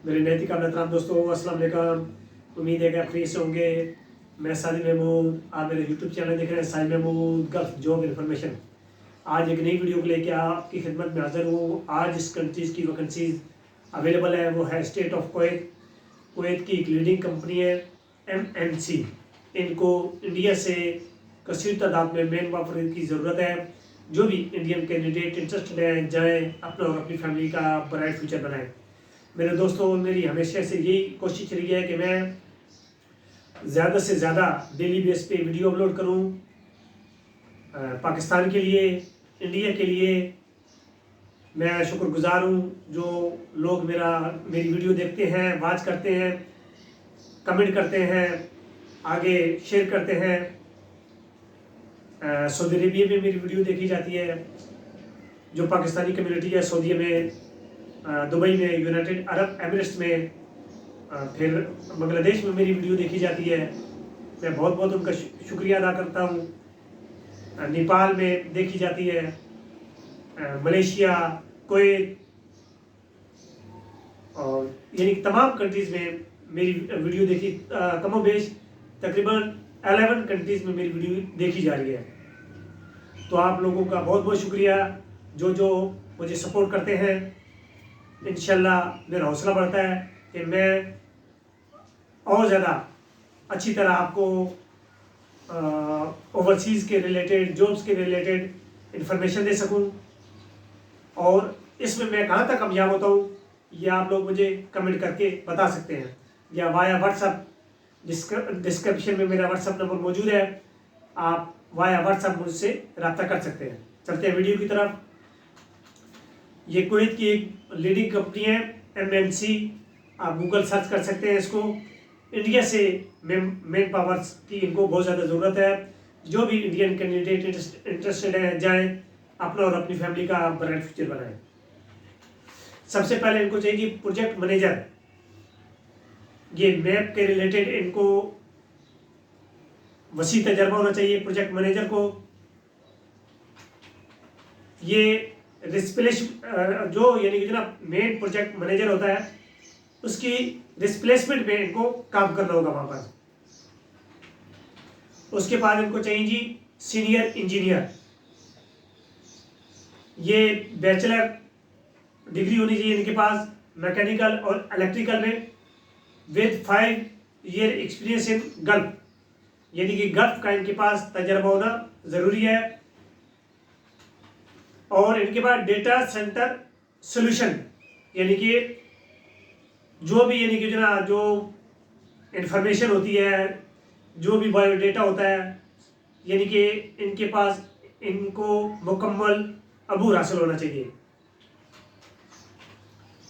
मेरे नैतिक एहतराम दोस्तों, अस्सलाम वालेकुम। उम्मीद है कि आप फ्री से होंगे। मैं साजिद महमूद, आप मेरे यूट्यूब चैनल देख रहे हैं Sajid Mahmood Gulf job information. आज एक नई वीडियो को लेके आपकी खिदमत में हाजिर हूँ। आज इस कंट्रीज़ की वैकेंसीज अवेलेबल है, वो है स्टेट ऑफ कुवैत। कुवैत की एक लीडिंग कंपनी है MNC। इनको इंडिया से कसीर तादाद में मैन पावर की ज़रूरत है। जो भी इंडियन कैंडिडेट इंटरेस्टेड हैं, जाएँ अपना और अपनी फैमिली का ब्राइट फ्यूचर बनाएं। मेरे दोस्तों, मेरी हमेशा से यही कोशिश रही है कि मैं ज़्यादा से ज़्यादा डेली बेस पे वीडियो अपलोड करूं, पाकिस्तान के लिए, इंडिया के लिए। मैं शुक्रगुजार हूं जो लोग मेरी वीडियो देखते हैं, वॉच करते हैं, कमेंट करते हैं, आगे शेयर करते हैं। सऊदी अरेबिया में मेरी वीडियो देखी जाती है। जो पाकिस्तानी कम्युनिटी है सऊदी में, दुबई में, यूनाइटेड अरब एमिरेट्स में, फिर बांग्लादेश में मेरी वीडियो देखी जाती है। मैं बहुत बहुत उनका शुक्रिया अदा करता हूँ। नेपाल में देखी जाती है, मलेशिया, कुवैत और यानी तमाम कंट्रीज़ में मेरी वीडियो देखी। कमोबेश तकरीबन 11 कंट्रीज़ में मेरी वीडियो देखी जा रही है। तो आप लोगों का बहुत बहुत शुक्रिया जो मुझे सपोर्ट करते हैं। इंशाल्लाह मेरा हौसला बढ़ता है कि मैं और ज़्यादा अच्छी तरह आपको ओवरसीज़ के रिलेटेड, जॉब्स के रिलेटेड इंफॉर्मेशन दे सकूं। और इसमें मैं कहाँ तक कामयाब होता हूँ ये आप लोग मुझे कमेंट करके बता सकते हैं, या वाया व्हाट्सअप। डिस्क्रिप्शन में मेरा व्हाट्सअप नंबर मौजूद है, आप वाया व्हाट्सअप मुझसे रब्ता कर सकते हैं। चलते हैं वीडियो की तरफ। ये कुवैत की एक लीडिंग कंपनी है MNC। आप गूगल सर्च कर सकते हैं इसको। इंडिया से मैन पावर्स की इनको बहुत ज़्यादा ज़रूरत है। जो भी इंडियन कैंडिडेट इंटरेस्टेड है, जाएं अपना और अपनी फैमिली का ब्राइट फ्यूचर बनाएं। सबसे पहले इनको चाहिए प्रोजेक्ट मैनेजर। ये मैप के रिलेटेड इनको वसी तजर्बा होना चाहिए प्रोजेक्ट मैनेजर को। ये रिस्प्लेस जो यानी कि जो ना मेन प्रोजेक्ट मैनेजर होता है, उसकी रिप्लेसमेंट में इनको काम करना होगा वहाँ पर। उसके बाद इनको चाहिए जी सीनियर इंजीनियर। ये बैचलर डिग्री होनी चाहिए इनके पास मैकेनिकल और इलेक्ट्रिकल में, with 5 year experience in gulf. यानी कि गल्फ का इनके पास तजर्बा होना ज़रूरी है। और इनके पास डेटा सेंटर सोल्यूशन, यानी कि जो भी यानी कि जो इंफॉर्मेशन होती है, जो भी बायोडेटा होता है, यानी कि इनके पास इनको मुकम्मल अबूर हासिल होना चाहिए।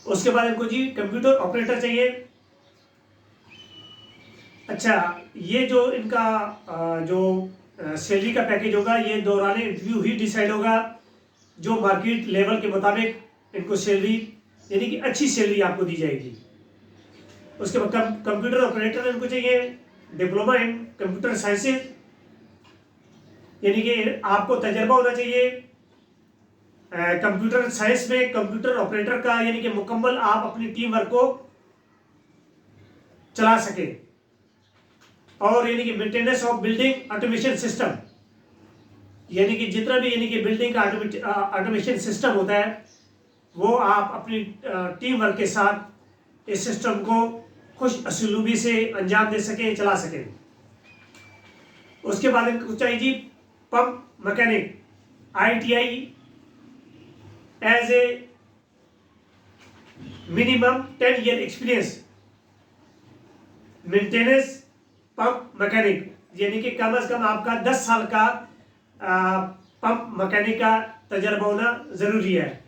उसके बाद इनको जी कंप्यूटर ऑपरेटर चाहिए। अच्छा, ये जो इनका जो सैलरी का पैकेज होगा, ये दौरान इंटरव्यू ही डिसाइड होगा। जो मार्केट लेवल के मुताबिक इनको सैलरी यानी कि अच्छी सैलरी आपको दी जाएगी। उसके बाद कंप्यूटर ऑपरेटर इनको चाहिए डिप्लोमा इन कंप्यूटर साइंसेज, यानी कि आपको तजर्बा होना चाहिए कंप्यूटर साइंस में, कंप्यूटर ऑपरेटर का, यानी कि मुकम्मल आप अपनी टीम वर्क को चला सके। और यानी कि maintenance of building automation system, यानी कि जितना भी यानी कि बिल्डिंग का ऑटोमेशन सिस्टम होता है, वो आप अपनी टीम वर्क के साथ इस सिस्टम को खुश असलूबी से अंजाम दे सकें, चला सकें। उसके बाद इनको चाहिए जी pump mechanic, ITI as a minimum 10 year experience maintenance pump mechanic, यानी कि कम से कम आपका 10 साल का पंप मैकेनिक का तजर्बा होना ज़रूरी है।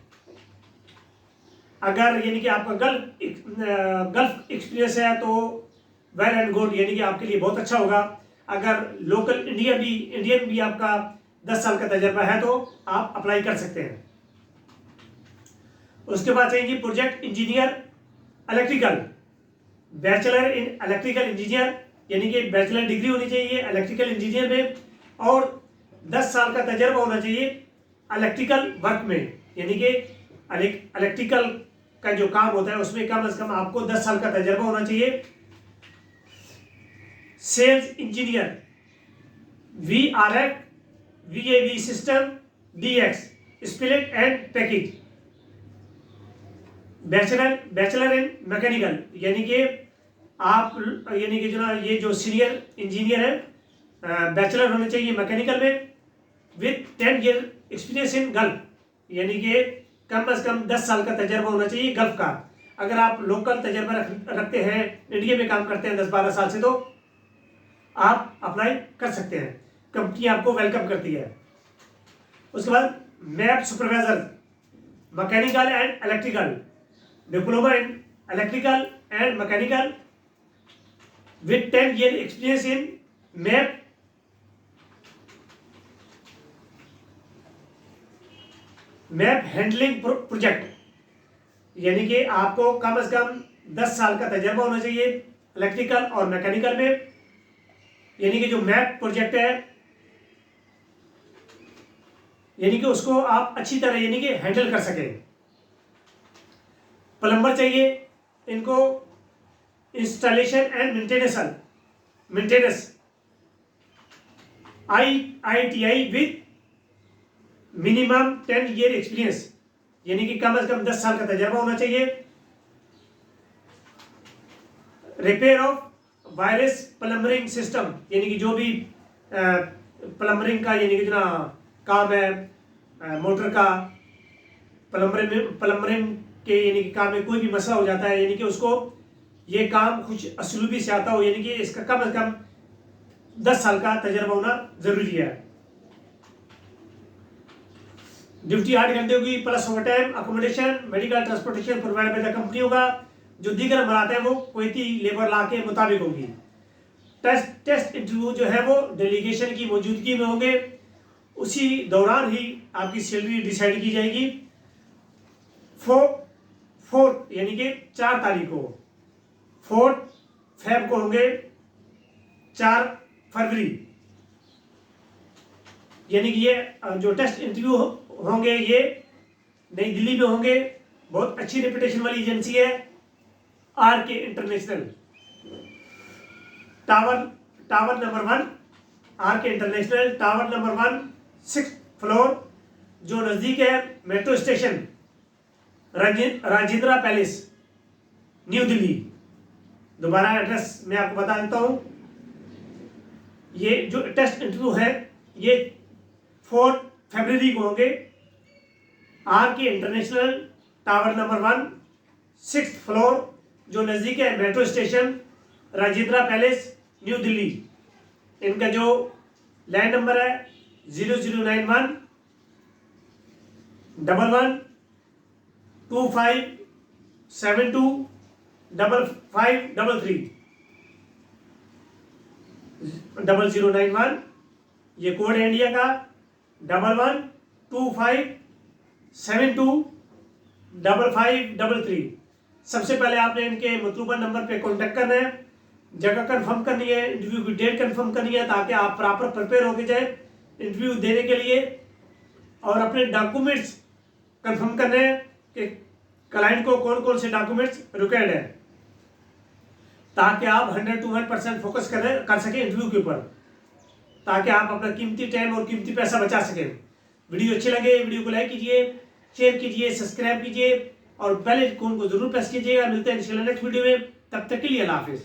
अगर यानी कि आपका गल्फ एक्सपीरियंस है तो वेल एंड गुड, यानी कि आपके लिए बहुत अच्छा होगा। अगर लोकल इंडियन भी आपका 10 साल का तजर्बा है तो आप अप्लाई कर सकते हैं। उसके बाद चाहिए project engineer electrical, bachelor in electrical engineer, यानी कि बैचलर डिग्री होनी चाहिए इलेक्ट्रिकल इंजीनियर में, और 10 साल का तजर्बा होना चाहिए इलेक्ट्रिकल वर्क में, यानी कि इलेक्ट्रिकल का जो काम होता है उसमें कम से कम आपको 10 साल का तजर्बा होना चाहिए। Sales engineer VRF VAV system DX split and package. Bachelor in mechanical, यानी कि आप यानी कि जो ना ये जो सीनियर इंजीनियर है बैचलर होने चाहिए मैकेनिकल में with 10 year experience in gulf, यानी कि कम से कम 10 साल का तजर्बा होना चाहिए गल्फ का। अगर आप लोकल तजर्बा रखते हैं, इंडिया में काम करते हैं 10-12 साल से, तो आप अप्लाई कर सकते हैं, कंपनी आपको वेलकम करती है। उसके बाद map supervisor mechanical and electrical, diploma in electrical and mechanical with 10 year experience in map handling project, यानी कि आपको कम से कम 10 साल का तजर्बा होना चाहिए इलेक्ट्रिकल और मैकेनिकल में, यानी कि जो मैप प्रोजेक्ट है यानी कि उसको आप अच्छी तरह यानी कि हैंडल कर सकें। प्लम्बर चाहिए इनको installation and maintenance IITI with minimum 10 year experience, यानी कि कम से कम 10 साल का तजर्बा होना चाहिए। Repair of wireless plumbing system, यानी कि जो भी प्लम्बरिंग का यानी कि जो ना काम है मोटर का, प्लम्बरिंग के यानी कि काम में कोई भी मसला हो जाता है, यानी कि उसको ये काम कुछ असलूबी से आता हो, यानी कि इसका कम से कम 10 साल का तजर्बा होना जरूरी है। ड्यूटी 8 घंटे होगी plus overtime, accommodation, medical transportation provide by the company होगा। जो दीगर मराते हैं वो कुवैती लेबर लॉ के मुताबिक होगी। टेस्ट इंटरव्यू जो है वो डेलीगेशन की मौजूदगी में होंगे, उसी दौरान ही आपकी सैलरी डिसाइड की जाएगी। 4 यानी कि 4 तारीख को, 4 फेब को होंगे 4 फरवरी, यानी कि ये जो टेस्ट इंटरव्यू होंगे ये नई दिल्ली में होंगे। बहुत अच्छी रेपुटेशन वाली एजेंसी है RK international, tower number 1 RK international, tower number 1 6th floor, जो नजदीक है metro station Rajendra palace new Delhi. दोबारा एड्रेस मैं आपको बता देता हूं। ये जो टेस्ट इंटरव्यू है ये 4 फरवरी को होंगे। RK international, tower number 1 6th floor, जो नज़दीक है metro station Rajendra palace new Delhi. इनका जो लैंड नंबर है 0091 11 2572 5533 0091, ये कोड है इंडिया का, 11 2572 5533। सबसे पहले आपने इनके मतलूबा नंबर पे कांटेक्ट करना है, जगह कंफर्म करनी है, इंटरव्यू की डेट कंफर्म करनी है, ताकि आप प्रॉपर प्रिपेयर होके जाए इंटरव्यू देने के लिए। और अपने डॉक्यूमेंट्स कंफर्म करने हैं कि क्लाइंट को कौन कौन से डॉक्यूमेंट्स रिक्वायर्ड है, ताकि आप 100 to 100% फोकस कर सकें इंटरव्यू के ऊपर, ताकि आप अपना कीमती टाइम और कीमती पैसा बचा सकें। वीडियो अच्छे लगे वीडियो को लाइक कीजिए, शेयर कीजिए, सब्सक्राइब कीजिए और बेल आइकन को जरूर प्रेस कीजिएगा। मिलते हैं इंशाल्लाह नेक्स्ट वीडियो में, तब तक के लिए अल्लाह हाफिज़।